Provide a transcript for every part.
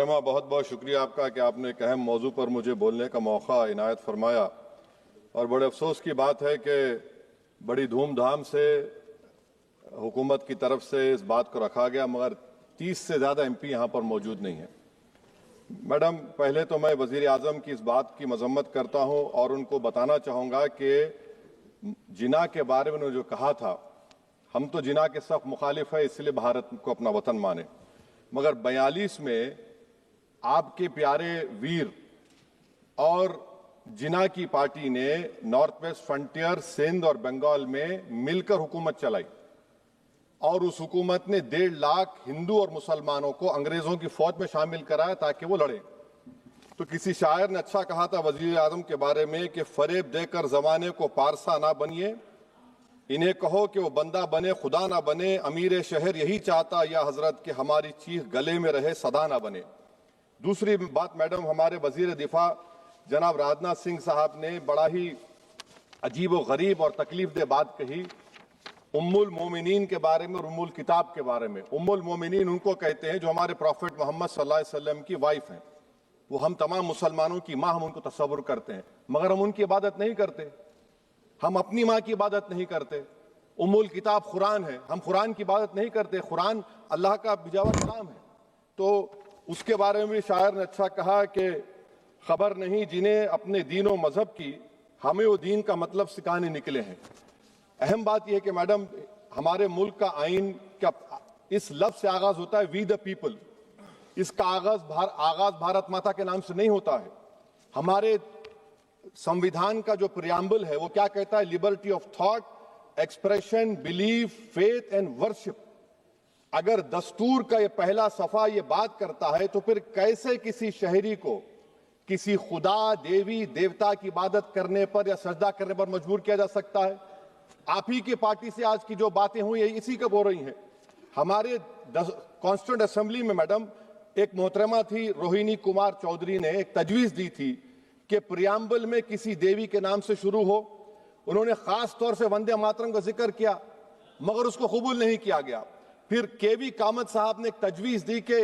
बहुत बहुत शुक्रिया आपका कि आपने एक अहम मौजू पर मुझे बोलने का मौका इनायत फरमाया। और बड़े अफसोस की बात है कि बड़ी धूमधाम से हुकूमत की तरफ से इस बात को रखा गया, मगर 30 से ज़्यादा MP यहाँ पर मौजूद नहीं है। मैडम, पहले तो मैं वज़ीर आज़म की इस बात की मजम्मत करता हूँ और उनको बताना चाहूँगा कि जिना के बारे में उन्होंने जो कहा था, हम तो जिना के सख्त मुखालिफ है, इसलिए भारत को अपना वतन माने, मगर 42 में आपके प्यारे वीर और जिना की पार्टी ने नॉर्थ वेस्ट फ्रंटियर, सिंध और बंगाल में मिलकर हुकूमत चलाई और उस हुकूमत ने 1.5 लाख हिंदू और मुसलमानों को अंग्रेजों की फौज में शामिल कराया ताकि वो लड़े। तो किसी शायर ने अच्छा कहा था वजीर आजम के बारे में कि फरेब देकर जमाने को पारसा ना बनिए, इन्हें कहो कि वो बंदा बने खुदा ना बने, अमीर शहर यही चाहता या हजरत कि हमारी चीख गले में रहे सदा ना बने। दूसरी बात मैडम, हमारे वजीर दिफा जनाब राजनाथ सिंह साहब ने बड़ा ही अजीब व गरीब और तकलीफ दे बात कही उम्मुल मोमिनीन के बारे में और उम्मुल किताब के बारे में। उम्मुल मोमिनीन उनको कहते हैं जो हमारे प्रॉफिट मोहम्मद सल्लल्लाहु अलैहि वसल्लम की वाइफ हैं। वो हम तमाम मुसलमानों की माँ, हम उनको तस्वुर करते हैं, मगर हम उनकी इबादत नहीं करते। हम अपनी माँ की इबादत नहीं करते। उम्मुल किताब कुरान है, हम कुरान की इबादत नहीं करते। कुरान अल्लाह का बिजावा कलाम है। तो उसके बारे में भी शायर ने अच्छा कहा कि खबर नहीं जिन्हें अपने दीन और मजहब की, हमें वो दीन का मतलब सिखाने निकले हैं। अहम बात यह है कि मैडम, हमारे मुल्क का आइन का इस लफ्ज से आगाज होता है वी द पीपल। इसका आगाज भारत माता के नाम से नहीं होता है। हमारे संविधान का जो प्रियम्बल है वो क्या कहता है? Liberty of thought, expression, belief, faith and worship. अगर दस्तूर का ये पहला सफा ये बात करता है तो फिर कैसे किसी शहरी को किसी खुदा, देवी, देवता की इबादत करने पर या सजदा करने पर मजबूर किया जा सकता है? आप ही की पार्टी से आज की जो बातें हुई है इसी कब हो रही हैं। हमारे कॉन्स्टिट्यूंट असेंबली में मैडम एक मोहतरमा थी रोहिणी कुमार चौधरी ने एक तजवीज दी थी कि प्रियम्बल में किसी देवी के नाम से शुरू हो। उन्होंने खास तौर से वंदे मातरम का जिक्र किया, मगर उसको कबूल नहीं किया गया। फिर KV कामत साहब ने एक तजवीज दी कि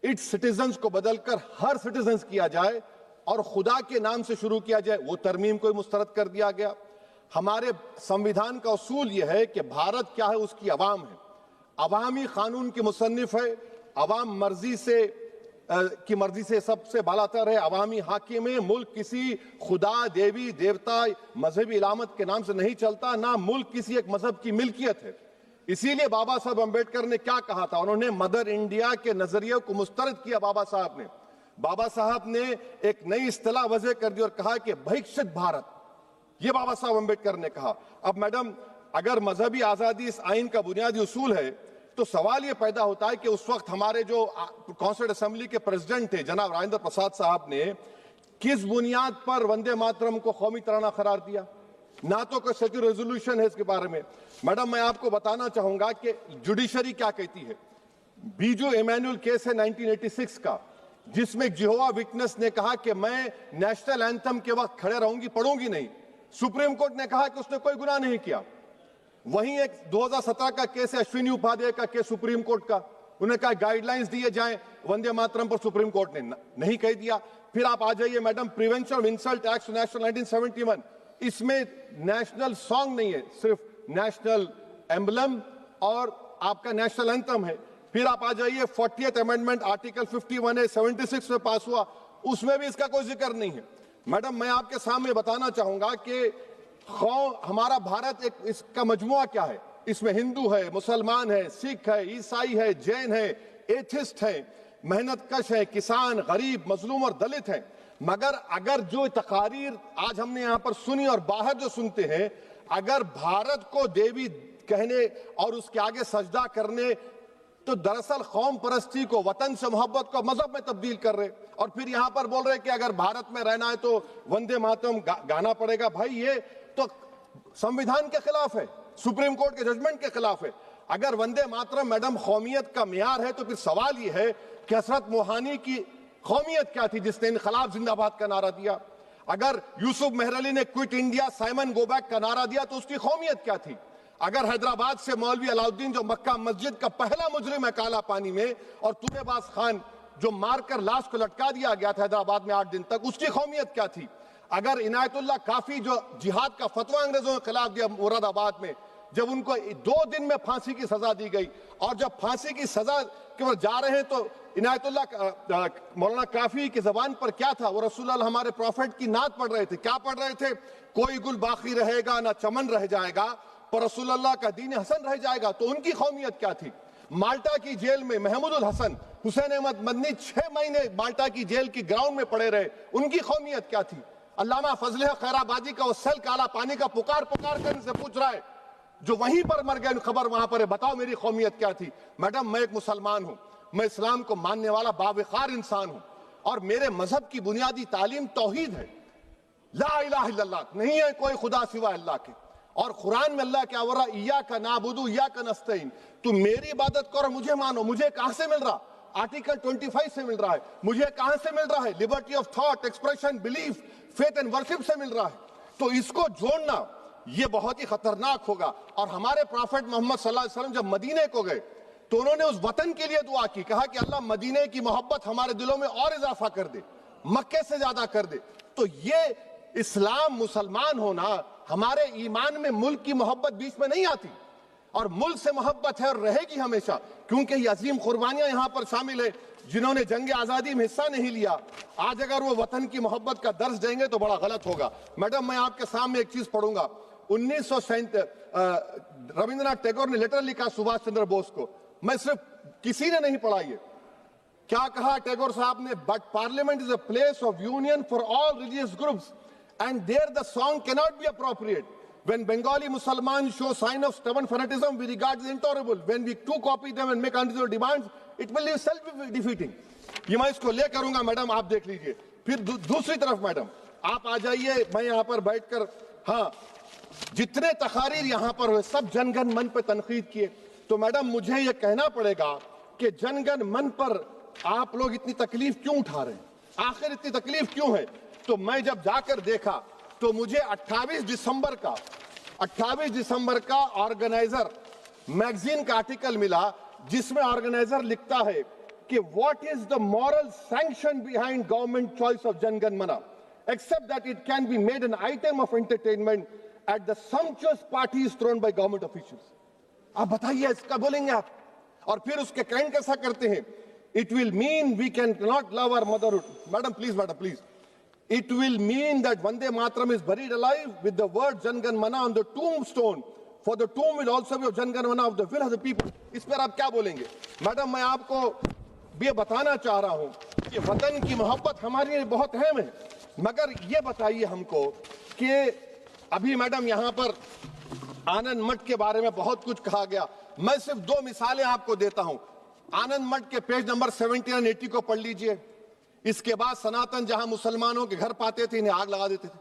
इट्स सिटीजन्स को बदलकर हर सिटीजन्स किया जाए और खुदा के नाम से शुरू किया जाए। वो तरमीम को मुस्तरद कर दिया गया। हमारे संविधान का उसूल यह है कि भारत क्या है, उसकी अवाम है, अवामी कानून की मुसन्निफ है, अवाम की मर्जी से सबसे बालातर है, अवामी हाकिम है। मुल्क किसी खुदा, देवी, देवता, मजहबी इलामत के नाम से नहीं चलता, ना मुल्क किसी एक मजहब की मिल्कियत है। इसीलिए बाबा साहब अम्बेडकर ने क्या कहा था? उन्होंने मदर इंडिया के नजरिए को मुस्तरद किया। बाबा साहब ने एक नई इस्तिलाह वजह कर दी और कहा कि भैक्षित भारत, ये बाबा साहब अम्बेडकर ने कहा। अब मैडम, अगर मजहबी आजादी इस आइन का बुनियादी उसूल है तो सवाल यह पैदा होता है कि उस वक्त हमारे जो कॉन्स्टिट्यूंट असेंबली के प्रेसिडेंट थे जनाब राजेंद्र प्रसाद साहब ने किस बुनियाद पर वंदे मातरम को कौमी तराना करार दिया? ना तो कोई सेक्यूर रेजोल्यूशन है इसके बारे में। मैडम, मैं आपको बताना चाहूंगा कि जुडिशरी क्या कहती है। बीजू इमैनुअल केस है 1986 का, जिसमें जिहोवा विटनेस ने कहा कि मैं नेशनल एंथम के वक्त खड़े रहूंगी, पढ़ूंगी नहीं। सुप्रीम कोर्ट ने कहा कि उसने कोई गुनाह नहीं किया। वहीं एक 2017 का केस है अश्विनी उपाध्याय का केस सुप्रीम कोर्ट का, उन्हें कहा गाइडलाइंस दिए जाएं वंदे मातरम पर, सुप्रीम कोर्ट ने नहीं कह दिया। फिर आप आ जाइए madam, prevention of insult act national 1971, इसमें नेशनल सॉन्ग नहीं है, सिर्फ नेशनल एम्बलम और आपका नेशनल एंथम है। फिर आप आ जाइए 40th अमेंडमेंट आर्टिकल 51 है, 76 में पास हुआ, उसमें भी इसका कोई जिक्र नहीं है। मैडम, मैं आपके सामने बताना चाहूंगा कि हमारा भारत एक इसका मजमुआ क्या है। इसमें हिंदू है, मुसलमान है, सिख है, ईसाई है, जैन है, एथिस्ट है, मेहनतकश है, किसान, गरीब, मजलूम और दलित है। मगर अगर जो तकारीर आज हमने यहां पर सुनी और बाहर जो सुनते हैं, अगर भारत को देवी कहने और उसके आगे सजदा करने, तो दरअसल कौम परस्ती को, वतन से मोहब्बत को मजहब में तब्दील कर रहे और फिर यहां पर बोल रहे कि अगर भारत में रहना है तो वंदे मातरम गाना पड़ेगा। भाई, ये तो संविधान के खिलाफ है, सुप्रीम कोर्ट के जजमेंट के खिलाफ है। अगर वंदे मातरम मैडम कौमियत का मियार है तो फिर सवाल यह है कि हजरत मोहानी की कौमियत क्या थी जिसने इनकलाब जिंदाबाद का नारा दिया? अगर यूसुफ मेहरली ने quit India, Simon go back का नारा दिया तो उसकी कौमियत क्या थी? अगर हैदराबाद से मौलवी अलाउद्दीन जो मक्का मस्जिद का पहला मुजरिम है काला पानी में, और तुरेबाज खान जो मारकर लाश को लटका दिया गया था हैदराबाद में 8 दिन तक, उसकी कौमियत क्या थी? अगर इनायतुल्लाह काफी जो जिहाद का फतवा अंग्रेजों के खिलाफ दिया मुरादाबाद में, जब उनको 2 दिन में फांसी की सजा दी गई, और जब फांसी की सजा के ओर जा रहे हैं तो इनायतुल्लाह मौलाना काफी की जबान पर क्या था? वो रसूलुल्लाह हमारे प्रॉफिट की नात पढ़ रहे थे। क्या पढ़ रहे थे? कोई गुल बाकी रहेगा ना चमन रह जाएगा, पर रसूलुल्लाह का दीन हसन रह जाएगा। तो उनकी कौमियत क्या थी? माल्टा की जेल में महमूदुल हसन, हुसैन अहमद मदनी 6 महीने माल्टा की जेल की ग्राउंड में पड़े रहे, उनकी कौमियत क्या थी? अल्लामा फजल खैराबादी का वो सेल काला पानी का पुकार पुकार कर इनसे पूछ रहा है, जो वहीं पर मर गए, खबर वहां पर है, बताओ मेरी कौमियत क्या थी? मैडम, मैं एक मुसलमान हूं, मैं इस्लाम को मानने वाला बावकार इंसान हूं, और मेरे मजहब की बुनियादी तालीम तौहीद है, ला इलाहा इल्लल्लाह, नहीं है कोई खुदा सिवा अल्लाह के। और कुरान में अल्लाह क्या बोल रहा? इय्याका नाबुदु इय्याका नस्तईन, तुम मेरी इबादत करो, मुझे मानो। मुझे कहां से मिल रहा? आर्टिकल 25 से मिल रहा है। मुझे कहां से मिल रहा है? Liberty of thought, expression, belief, faith and worship से मिल रहा है। तो इसको जोड़ना ये बहुत ही खतरनाक होगा। और हमारे प्रॉफेट मोहम्मद सल्लल्लाहु अलैहि वसल्लम जब मदीने को गए तो उन्होंने उस वतन के लिए दुआ की, कहा कि अल्लाह मदीने की मोहब्बत हमारे दिलों में और इजाफा कर दे, मक्के से ज्यादा कर दे। तो ये इस्लाम, मुसलमान होना, हमारे ईमान में मुल्क की मोहब्बत बीच में नहीं आती, और मुल्क से मोहब्बत है और रहेगी हमेशा, क्योंकि ये अजीम कुर्बानियां यहां पर शामिल है जिन्होंने जंग आजादी में हिस्सा नहीं लिया। आज अगर वो वतन की मोहब्बत का दर्ज देंगे तो बड़ा गलत होगा। मैडम, मैं आपके सामने एक चीज पढ़ूंगा। 1937 रविंद्रनाथ टैगोर ने लेटर लिखा सुभाष चंद्र बोस को। मैं सिर्फ, किसी ने नहीं पढ़ा ये। क्या कहा टैगोर साहब ने? But parliament is a place of union for all religious groups and there the song cannot be appropriate. When Bengali Muslims show sign of stubborn fanatism, we regard it intolerable. When we too copy them and make unreasonable demands, it will be self-defeating. ये मैं इसको ले करूंगा madam, आप देख लीजिए। फिर दूसरी तरफ मैडम आप आ जाइए, मैं यहाँ पर बैठकर, हाँ, जितने तकारीर यहाँ पर हुए सब जनगण मन पर तनकीद किए। तो मैडम मुझे ये कहना पड़ेगा कि जनगण मन पर आप लोग इतनी तकलीफ क्यों उठा रहे हैं? आखिर इतनी तकलीफ क्यों है? तो मैं जब जाकर देखा तो मुझे 28 दिसंबर का ऑर्गेनाइजर मैगजीन का आर्टिकल मिला, जिसमें ऑर्गेनाइजर लिखता है कि what is the moral sanction behind government choice of Janagana Mana, except that it can be made an item of entertainment at the sumptuous parties thrown by government officials. आप बताइए, इसका बोलेंगे आप? और फिर उसके काइंड कैसा करते हैं? It will mean we can not love our motherhood. Madam please, it will mean that Vande Mataram is buried alive with the word Jan Gan Mana on the tombstone, for the tomb will also be of Jan Gan Mana of the will of the people. इस पर आप क्या बोलेंगे? Madam, मैं आपको ये बताना चाह रहा हूं कि वतन की मोहब्बत हमारे लिए बहुत अहम है, मगर ये बताइए हमको कि अभी मैडम यहां पर आनंद मठ के बारे में बहुत कुछ कहा गया। मैं सिर्फ 2 मिसालें आपको देता हूं। आनंद मठ के पेज नंबर 70 और 80 को पढ़ लीजिए। इसके बाद सनातन जहां मुसलमानों के घर पाते थे, इन्हें आग लगा देते थे।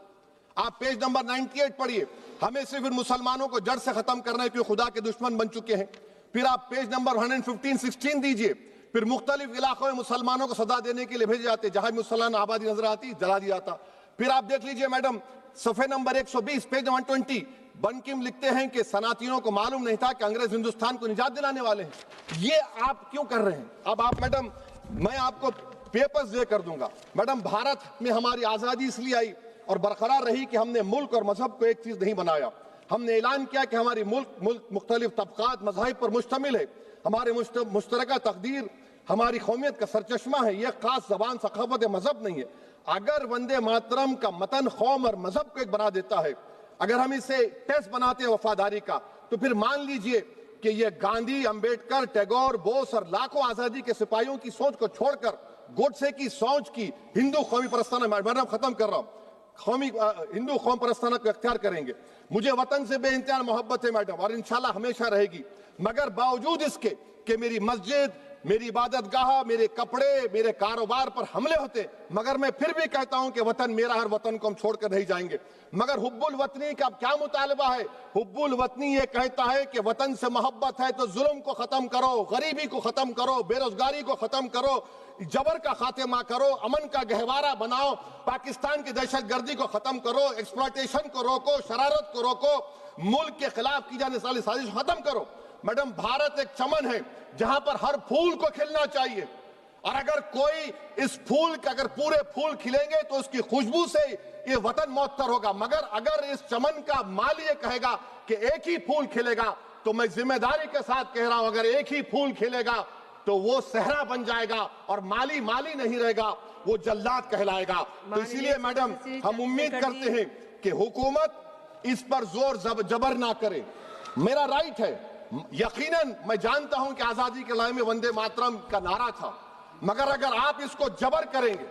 आप पेज नंबर 98 पढ़िए। हमें सिर्फ इन मुसलमानों को जड़ से खत्म करना है, क्योंकि खुदा के दुश्मन बन चुके हैं। फिर आप पेज नंबर 115-16 दीजिए। फिर मुख्तलिफ इलाकों में मुसलमानों को सदा देने के लिए भेजे जाते, जहां मुसलमान आबादी नजर आती जला दिया जाता। फिर आप देख लीजिए मैडम, सफे नंबर 120 पेज 120, बंकिम लिखते हैं कि सनातियों को मालूम नहीं था कि अंग्रेज हिंदुस्तान को निजात दिलाने वाले हैं। ये आप क्यों कर रहे हैं? अब आप मैडम, मैं आपको पेपर्स दे कर दूंगा। मैडम, भारत में हमारी आजादी इसलिए आई और बरकरार रही कि हमने मुल्क और मजहब को एक चीज नहीं बनाया। हमने ऐलान किया कि हमारी मुल्क मुख्तलिफ तबकात मज़ाहिब पर मुश्तमिल है। हमारे मुश्तरका तकदीर हमारी कौमियत का सरचश्मा है। यह खास जबान, सखावत, मजहब नहीं है। अगर वंदे मातरम का मतन कौम और मजहब को एक बना देता है, अगर हम इसे टेस्ट बनाते हैं वफादारी का, तो फिर मान लीजिए कि यह गांधी, अंबेडकर, टैगोर, बोस और लाखों आजादी के सिपाहियों की सोच को छोड़कर गोडसे की सोच की हिंदू कौमी परस्ताना, मैडम खत्म कर रहा हूं, हिंदू कौम परस्ताना को अख्तियार करेंगे। मुझे वतन से बेइंतहा मोहब्बत है मैडम, और इंशाल्लाह हमेशा रहेगी। मगर बावजूद इसके कि मेरी मस्जिद, मेरी इबादत गाह, मेरे कपड़े, मेरे कारोबार पर हमले होते, मगर मैं फिर भी कहता हूं कि वतन मेरा, हर वतन को हम छोड़कर नहीं जाएंगे। मगर हुब्बुल वतनी का क्या मुतालबा है? हुब्बुल वतनी ये कहता है कि वतन से मोहब्बत है तो जुल्म को खत्म करो, गरीबी को खत्म करो, बेरोजगारी को खत्म करो, जबर का खात्मा करो, अमन का गहवारा बनाओ, पाकिस्तान की दहशतगर्दी को खत्म करो, एक्सप्लॉयटेशन को रोको, शरारत को रोको, मुल्क के खिलाफ की जाने वाली साजिश खत्म करो। मैडम, भारत एक चमन है जहां पर हर फूल को खिलना चाहिए, और अगर कोई इस फूल का अगर पूरे फूल खिलेंगे तो उसकी खुशबू से ये वतन मुअत्तर होगा, मगर अगर इस चमन का माली ये कहेगा कि एक ही फूल खिलेगा, तो मैं जिम्मेदारी के साथ कह रहा हूं, अगर एक ही फूल खिलेगा तो वो सहरा बन जाएगा और माली माली नहीं रहेगा, वो जल्लाद कहलाएगा। तो इसीलिए मैडम हम उम्मीद करते हैं कि हुकूमत इस पर जोर जबर ना करे। मेरा राइट है, यकीनन मैं जानता हूं कि आजादी के लड़ाई में वंदे मातरम का नारा था, मगर अगर आप इसको जबर करेंगे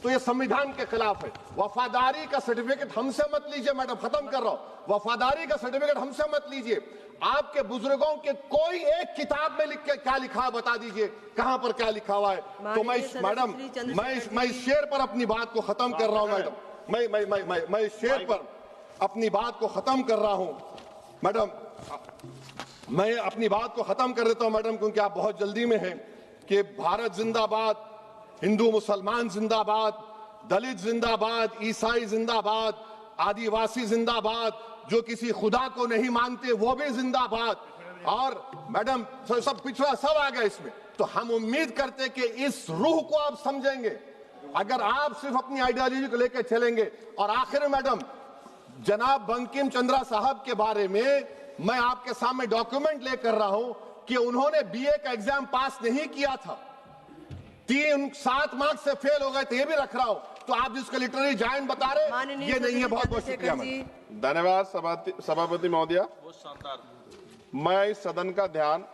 तो ये संविधान के खिलाफ है। वफादारी का सर्टिफिकेट हमसे मत लीजिए मैडम, खत्म कर रहा हूं, वफादारी का सर्टिफिकेट हमसे मत लीजिए। आपके बुजुर्गों के कोई एक किताब में लिख के क्या लिखा है बता दीजिए, कहां पर क्या लिखा हुआ है। तो मैं मैडम मैं इस शेर पर अपनी बात को खत्म कर रहा हूं मैडम, मैं इस शेर पर अपनी बात को खत्म कर रहा हूं मैडम, मैं अपनी बात को खत्म कर देता हूं मैडम, क्योंकि आप बहुत जल्दी में हैं। कि भारत जिंदाबाद, हिंदू मुसलमान जिंदाबाद, दलित जिंदाबाद, ईसाई जिंदाबाद, आदिवासी जिंदाबाद, जो किसी खुदा को नहीं मानते वो भी जिंदाबाद, और मैडम सब पिछड़ा सब आ गया इसमें। तो हम उम्मीद करते कि इस रूह को आप समझेंगे अगर आप सिर्फ अपनी आइडियोलॉजी को लेकर चलेंगे। और आखिर में मैडम, जनाब बंकिम चंद्रा साहब के बारे में मैं आपके सामने डॉक्यूमेंट लेकर रहा हूं कि उन्होंने बीए का एग्जाम पास नहीं किया था, 7 मार्क्स से फेल हो गए थे, ये भी रख रहा हूं। तो आप जिसको लिटरेरी जायंट बता रहे ये नहीं है। बहुत बहुत शुक्रिया। धन्यवाद सभापति महोदया। मैं इस सदन का ध्यान